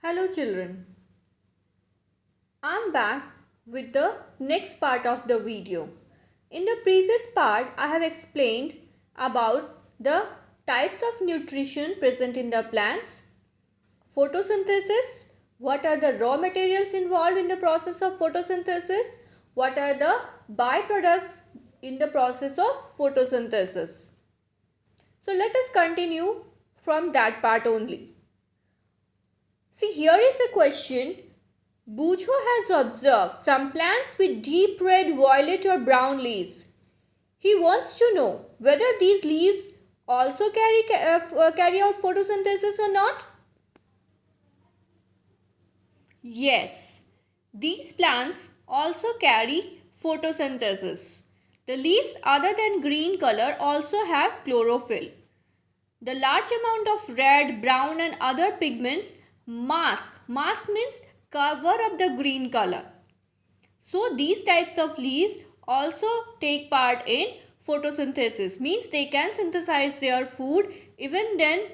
Hello children, I'm back with the next part of the video. In the previous part, I have explained about the types of nutrition present in the plants, photosynthesis, what are the raw materials involved in the process of photosynthesis, what are the byproducts in the process of photosynthesis. So let us continue from that part only. See, here is a question. Bujo has observed some plants with deep red, violet or brown leaves. He wants to know whether these leaves also carry out photosynthesis or not. Yes, these plants also carry photosynthesis. The leaves other than green color also have chlorophyll. The large amount of red, brown and other pigments mask means cover up the green color. So these types of leaves also take part in photosynthesis, means they can synthesize their food even then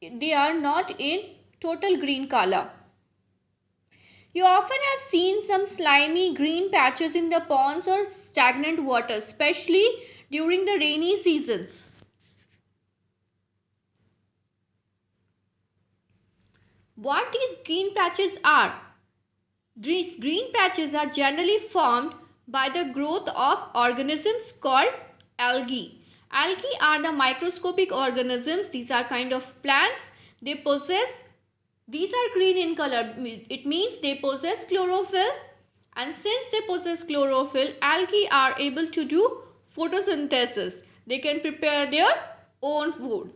they are not in total green color. You often have seen some slimy green patches in the ponds or stagnant water, especially during the rainy seasons. What these green patches are? These green patches are generally formed by the growth of organisms called algae. Algae are the microscopic organisms. These are kind of plants. These are green in color. It means they possess chlorophyll. And since they possess chlorophyll, algae are able to do photosynthesis. They can prepare their own food.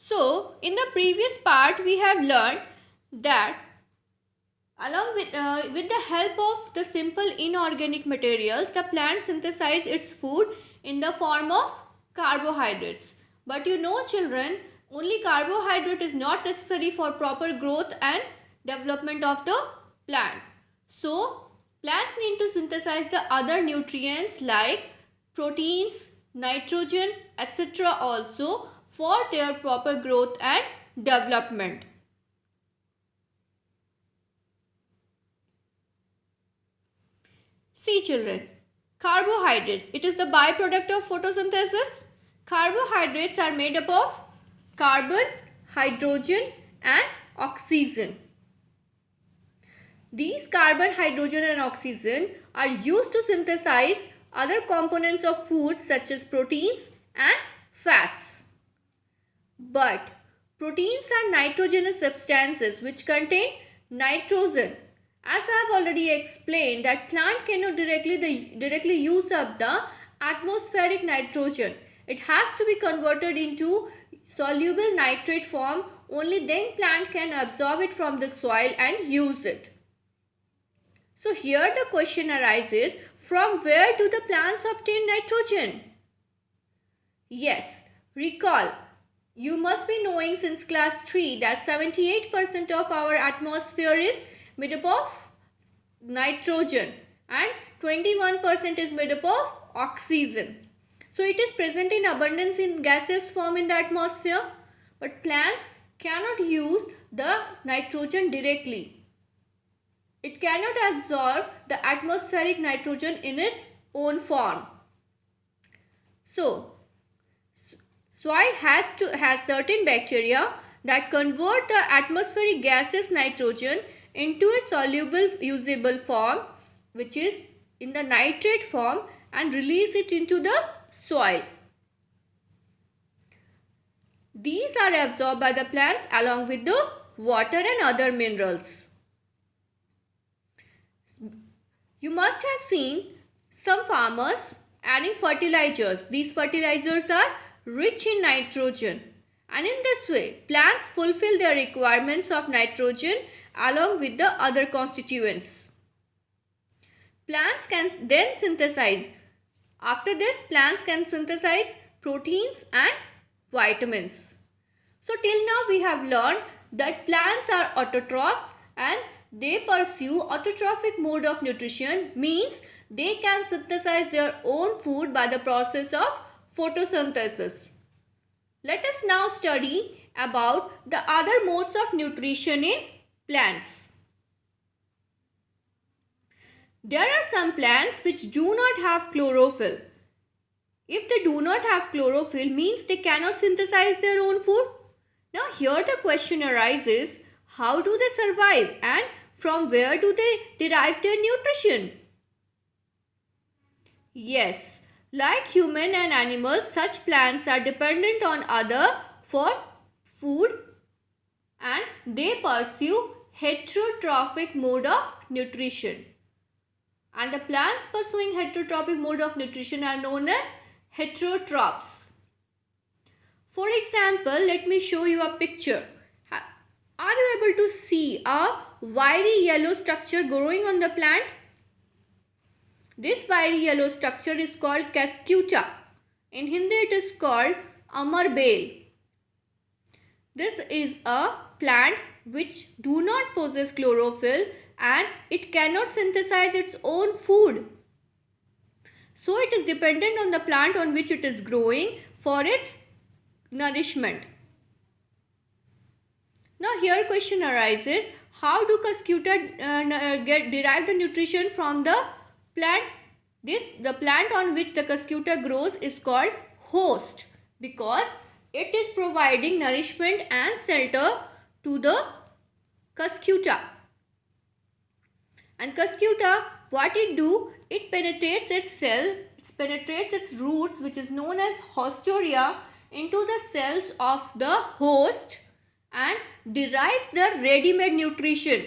So, in the previous part, we have learned that along with the help of the simple inorganic materials, the plant synthesizes its food in the form of carbohydrates. But you know children, only carbohydrate is not necessary for proper growth and development of the plant. So, plants need to synthesize the other nutrients like proteins, nitrogen, etc. also for their proper growth and development. See children, carbohydrates, it is the byproduct of photosynthesis. Carbohydrates are made up of carbon, hydrogen and oxygen. These carbon, hydrogen and oxygen are used to synthesize other components of foods such as proteins and fats. But proteins are nitrogenous substances which contain nitrogen. As I have already explained that plant cannot directly use up the atmospheric nitrogen. It has to be converted into soluble nitrate form. Only then plant can absorb it from the soil and use it. So here the question arises, from where do the plants obtain nitrogen? Yes, recall. You must be knowing since class 3 that 78% of our atmosphere is made up of nitrogen and 21% is made up of oxygen. So it is present in abundance in gaseous form in the atmosphere, but plants cannot use the nitrogen directly. It cannot absorb the atmospheric nitrogen in its own form. So soil has certain bacteria that convert the atmospheric gaseous nitrogen into a soluble usable form, which is in the nitrate form, and release it into the soil. These are absorbed by the plants along with the water and other minerals. You must have seen some farmers adding fertilizers. These fertilizers are rich in nitrogen, and in this way plants fulfill their requirements of nitrogen along with the other constituents. Plants can then synthesize. After this, plants can synthesize proteins and vitamins. So till now we have learned that plants are autotrophs and they pursue autotrophic mode of nutrition, means they can synthesize their own food by the process of photosynthesis. Let us now study about the other modes of nutrition in plants. There are some plants which do not have chlorophyll. If they do not have chlorophyll, means they cannot synthesize their own food. Now here the question arises, how do they survive and from where do they derive their nutrition? Yes, like human and animals, such plants are dependent on other for food and they pursue heterotrophic mode of nutrition. And the plants pursuing heterotrophic mode of nutrition are known as heterotrophs. For example, let me show you a picture. Are you able to see a wiry yellow structure growing on the plant? This wiry yellow structure is called cascuta. In Hindi it is called amar bel. This is a plant which do not possess chlorophyll and it cannot synthesize its own food. So it is dependent on the plant on which it is growing for its nourishment. Now here question arises, how do cascuta derive the nutrition from the plant? The plant on which the cascuta grows is called host because it is providing nourishment and shelter to the cascuta. And cascuta, what it do? It penetrates its cell, it penetrates its roots, which is known as haustoria, into the cells of the host and derives the ready-made nutrition.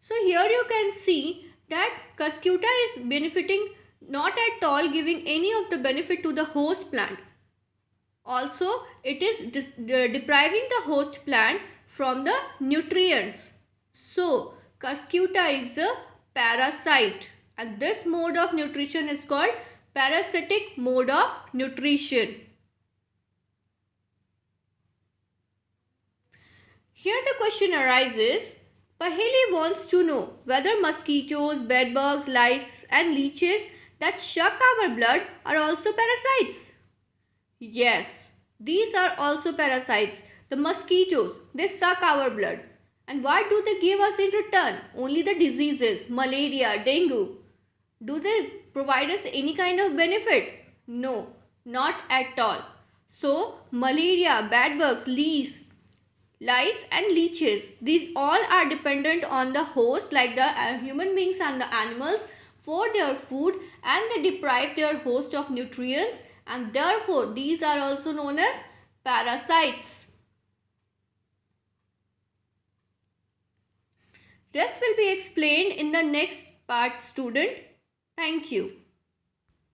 So here you can see that cascuta is benefiting, not at all giving any of the benefit to the host plant. Also, it is depriving the host plant from the nutrients. So, cascuta is a parasite and this mode of nutrition is called parasitic mode of nutrition. Here the question arises, Paheli wants to know whether mosquitoes, bedbugs, lice and leeches that suck our blood are also parasites. Yes, these are also parasites. The mosquitoes, they suck our blood. And what do they give us in return? Only the diseases, malaria, dengue. Do they provide us any kind of benefit? No, not at all. So, malaria, bedbugs, lice and leeches, these all are dependent on the host like the human beings and the animals for their food and they deprive their host of nutrients and therefore these are also known as parasites. Rest will be explained in the next part, student. Thank you.